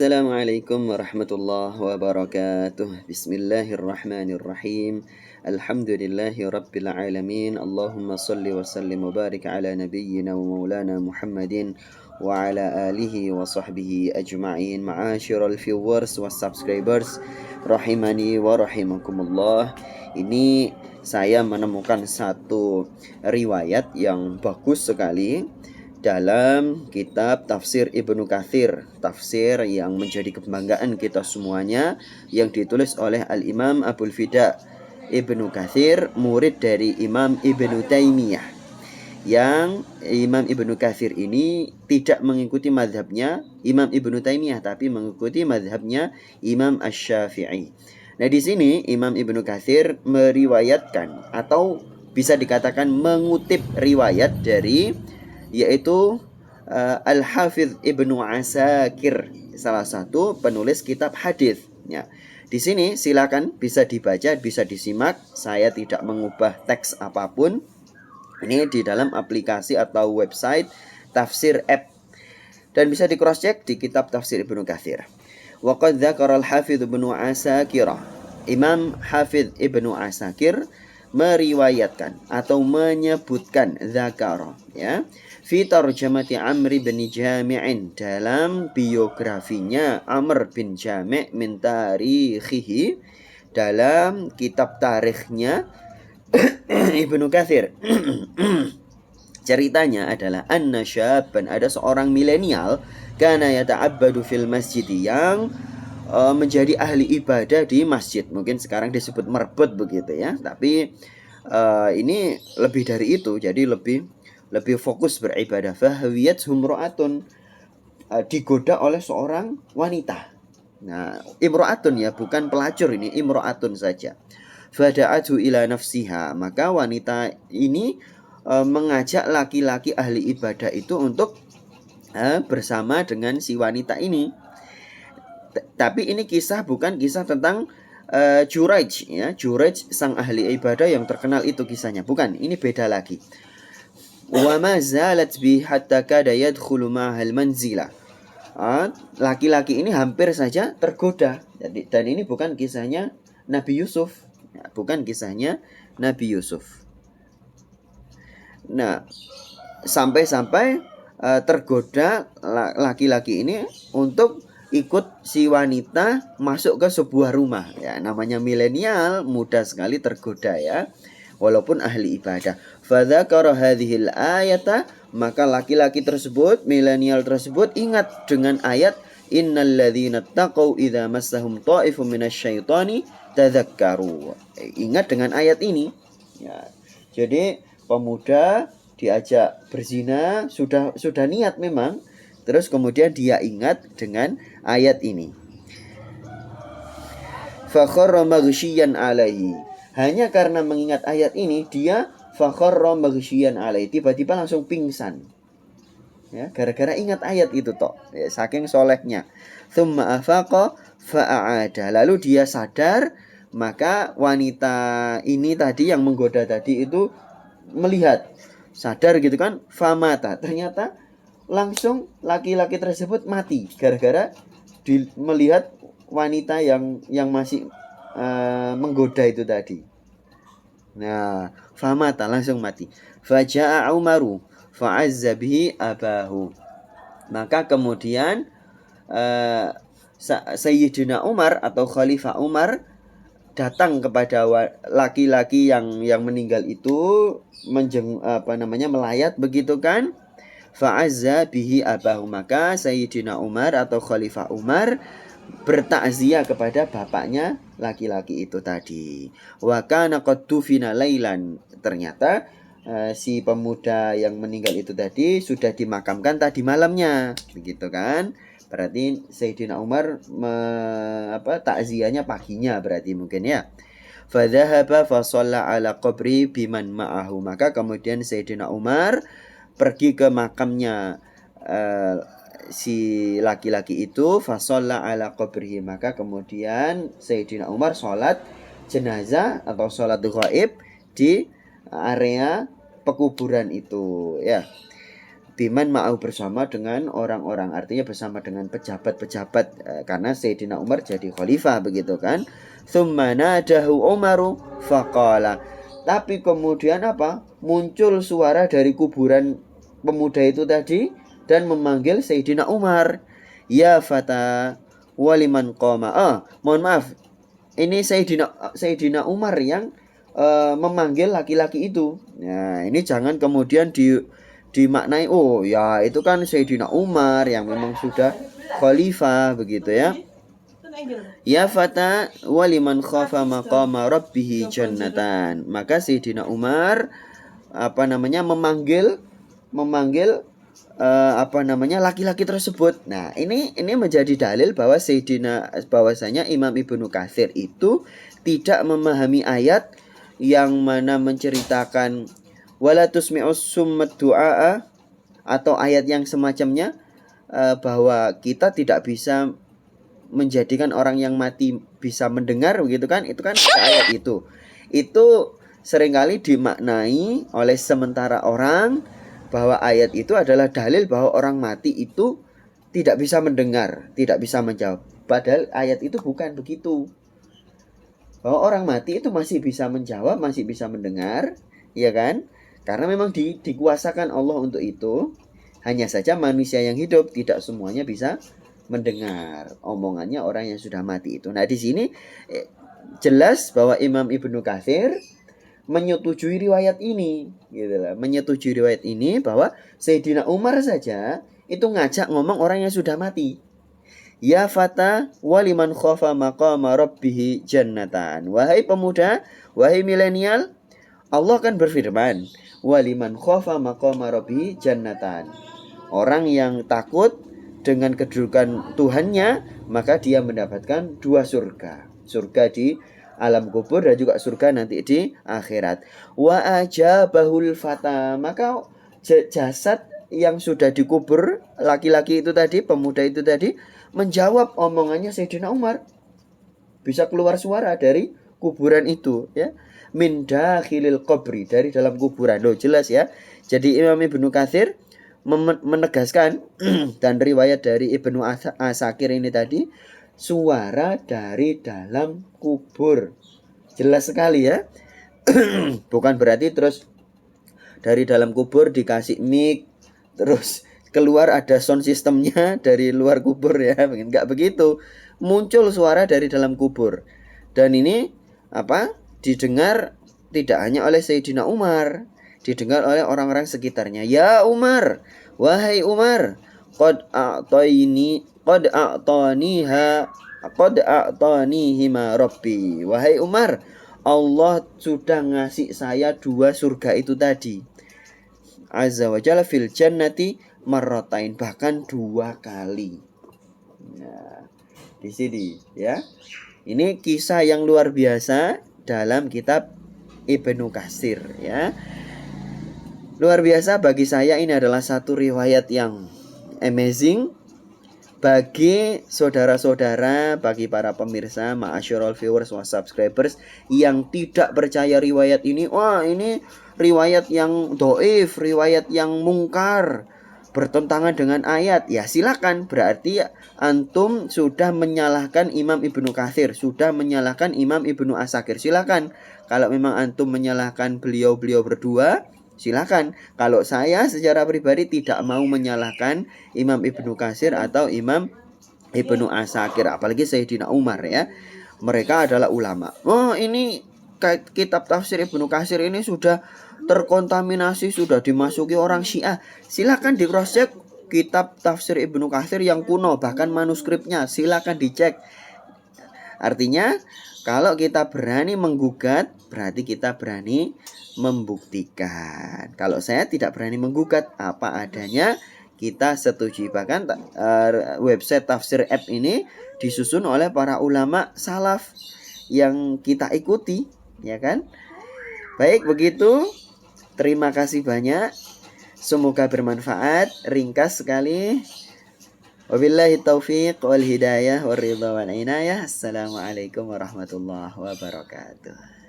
Assalamualaikum warahmatullahi wabarakatuh. Bismillahirrahmanirrahim. Alhamdulillahi rabbil alamin. Allahumma salli wa sallim wa barik ala nabiyyina wa maulana Muhammadin wa ala alihi wa sahbihi ajma'in. Ma'asyiral viewers wa subscribers rahimani wa rahimakumullah. Ini saya menemukan satu riwayat yang bagus sekali dalam kitab tafsir Ibnu Katsir, tafsir yang menjadi kebanggaan kita semuanya, yang ditulis oleh Al-Imam Abul Fida Ibnu Katsir, murid dari Imam Ibnu Taimiyah. Yang Imam Ibnu Katsir ini tidak mengikuti mazhabnya Imam Ibnu Taimiyah, tapi mengikuti mazhabnya Imam Asy-Syafi'i. Nah, di sini Imam Ibnu Katsir meriwayatkan atau bisa dikatakan mengutip riwayat dari, yaitu Al-Hafidz Ibnu Asakir, salah satu penulis kitab hadis. Ya. Di sini silakan bisa dibaca, bisa disimak. Saya tidak mengubah teks apapun. Ini di dalam aplikasi atau website Tafsir App, dan bisa di cross check di kitab Tafsir Ibnu Katsir. Wa qad dzakara Al-Hafidz Ibnu Asakir. Imam Hafidz Ibnu Asakir meriwayatkan atau menyebutkan dzakara, ya, fi tarjamati Amr bin Jami'in, dalam biografinya Amr bin Jami' min tarikhihi, dalam kitab tarikhnya Ibnu Katsir. Ceritanya adalah anna syaban, ada seorang milenial, kana yata'abbadu fil masjid, yang menjadi ahli ibadah di masjid. Mungkin sekarang disebut merbet begitu ya, tapi ini lebih dari itu, jadi lebih fokus beribadah. Fahwiyat humro'atun, digoda oleh seorang wanita. Nah, imro'atun ya, bukan pelacur, ini imro'atun saja. Fada'atu ila nafsiha, maka wanita ini mengajak laki-laki ahli ibadah itu untuk bersama dengan si wanita ini. Tapi ini kisah, bukan kisah tentang Juraij, ya. Juraij sang ahli ibadah yang terkenal itu kisahnya, bukan, ini beda lagi. Wa ma zalat bi hatta kada yadkhulu ma'al manzila. Laki-laki ini hampir saja tergoda. Jadi, dan ini bukan kisahnya Nabi Yusuf, ya, bukan kisahnya Nabi Yusuf. Nah, sampai-sampai tergoda laki-laki ini untuk ikut si wanita masuk ke sebuah rumah. Ya, namanya milenial, mudah sekali tergoda ya, walaupun ahli ibadah. Fadzakara hadhil ayata, maka laki-laki tersebut, milenial tersebut, ingat dengan ayat innal ladzina taqau idza massahum ta'ifun minasyaitani tadzakkaru. Ingat dengan ayat ini. Ya. Jadi pemuda diajak berzina, sudah niat memang, terus kemudian dia ingat dengan ayat ini. Fakharra maghsyiyan alaihi. Hanya karena mengingat ayat ini, dia fakharra maghsyiyan alaihi, tiba-tiba langsung pingsan. Ya, gara-gara ingat ayat itu toh. Ya, saking solehnya. Tsumma afaqa fa'ada. Lalu dia sadar, maka wanita ini tadi yang menggoda tadi itu melihat, sadar gitu kan, famata. Ternyata langsung laki-laki tersebut mati gara-gara melihat wanita yang masih menggoda itu tadi. Nah, famata, langsung mati. Faja'a Umaru fa'azza bihi abahu. Maka kemudian Sayyidina Umar atau Khalifah Umar datang kepada laki-laki yang meninggal itu, melayat begitu kan. Fa'azza bihi abahu, maka Sayyidina Umar atau Khalifah Umar bertakziah kepada bapaknya laki-laki itu tadi. Wa kana qad dufina lailan, ternyata si pemuda yang meninggal itu tadi sudah dimakamkan tadi malamnya, begitu kan. Berarti Sayyidina Umar takziahnya paginya berarti mungkin ya. Fadzahaba fa shalla ala qabri biman ma'ahu, maka kemudian Sayyidina Umar pergi ke makamnya si laki-laki itu, fa shalla ala qabrihi, maka kemudian Sayyidina Umar sholat jenazah atau sholat ghaib di area pekuburan itu ya. biman ma'au bersama dengan orang-orang, artinya bersama dengan pejabat-pejabat, karena Sayyidina Umar jadi khalifah begitu kan. Tsumma nadahu Umaru faqala, tapi kemudian apa? Muncul suara dari kuburan pemuda itu tadi dan memanggil Sayyidina Umar. Ya fata waliman qoma. Mohon maaf. Ini Sayyidina Umar yang memanggil laki-laki itu. Nah, ini jangan kemudian dimaknai oh ya itu kan Sayyidina Umar yang memang sudah khalifah begitu ya. Ya fata waliman khafa maqama rabbih jannatan. Maka Sayyidina Umar memanggil laki-laki tersebut. Nah, ini menjadi dalil bahwa bahwasanya Imam Ibnu Katsir itu tidak memahami ayat yang mana menceritakan wala tusmi'us summat du'a atau ayat yang semacamnya, bahwa kita tidak bisa menjadikan orang yang mati bisa mendengar begitu kan. Itu kan ayat itu seringkali dimaknai oleh sementara orang bahwa ayat itu adalah dalil bahwa orang mati itu tidak bisa mendengar, tidak bisa menjawab. Padahal ayat itu bukan begitu. Bahwa orang mati itu masih bisa menjawab, masih bisa mendengar, ya kan? Karena memang dikuasakan Allah untuk itu. Hanya saja manusia yang hidup tidak semuanya bisa mendengar omongannya orang yang sudah mati itu. Nah, di sini jelas bahwa Imam Ibnu Katsir menyetujui riwayat ini, gitu lah. Menyetujui riwayat ini bahwa Sayyidina Umar saja itu ngajak ngomong orang yang sudah mati. Ya fata waliman khafa maqama rabbih jannatan. Wahai pemuda, wahai milenial, Allah kan berfirman, waliman khafa maqama rabbih jannatan. Orang yang takut dengan kedudukan Tuhannya, maka dia mendapatkan 2 surga. Surga di alam kubur dan juga surga nanti di akhirat. Wa ajabahul fata, maka jasad yang sudah dikubur laki-laki itu tadi, pemuda itu tadi, menjawab omongannya Sayyidina Umar. Bisa keluar suara dari kuburan itu ya. Min dakhilil qabri, dari dalam kuburan. Loh, jelas ya. Jadi Imam Ibnu Katsir menegaskan dan riwayat dari Ibnu Asakir ini tadi, suara dari dalam kubur. Jelas sekali ya. Bukan berarti terus dari dalam kubur dikasih mic terus keluar ada sound sistemnya dari luar kubur ya. Enggak begitu. Muncul suara dari dalam kubur. Dan ini didengar tidak hanya oleh Sayyidina Umar, didengar oleh orang-orang sekitarnya. Ya Umar, wahai Umar, qad a'tanihi ma rabbi. Wahai Umar, Allah sudah ngasih saya 2 surga itu tadi. Azza wa jalla fil jannati marratain, bahkan 2 kali. Nah, di sini ya. Ini kisah yang luar biasa dalam kitab Ibnu Katsir ya. Luar biasa bagi saya, ini adalah satu riwayat yang amazing bagi saudara-saudara, bagi para pemirsa, ma'asyiral viewers wa subscribers yang tidak percaya riwayat ini. Wah, ini riwayat yang dhaif, riwayat yang mungkar, bertentangan dengan ayat. Ya silakan, berarti antum sudah menyalahkan Imam Ibnu Katsir, sudah menyalahkan Imam Ibnu Asakir. Silakan. Kalau memang antum menyalahkan beliau-beliau berdua, silakan. Kalau saya secara pribadi tidak mau menyalahkan Imam Ibnu Katsir atau Imam Ibnu Asakir, apalagi Sayyidina Umar ya. Mereka adalah ulama. Oh, ini kitab tafsir Ibnu Katsir ini sudah terkontaminasi, sudah dimasuki orang Syiah. Silakan di cross check kitab tafsir Ibnu Katsir yang kuno, bahkan manuskripnya silakan dicek. Artinya kalau kita berani menggugat, berarti kita berani membuktikan. Kalau saya tidak berani menggugat, apa adanya kita setuju. Bahkan website Tafsir App ini disusun oleh para ulama salaf yang kita ikuti, ya kan? Baik, begitu. Terima kasih banyak. Semoga bermanfaat. Ringkas sekali. Wabillahi taufiq wal hidayah wal ridha wal inayah. Assalamualaikum warahmatullahi wabarakatuh.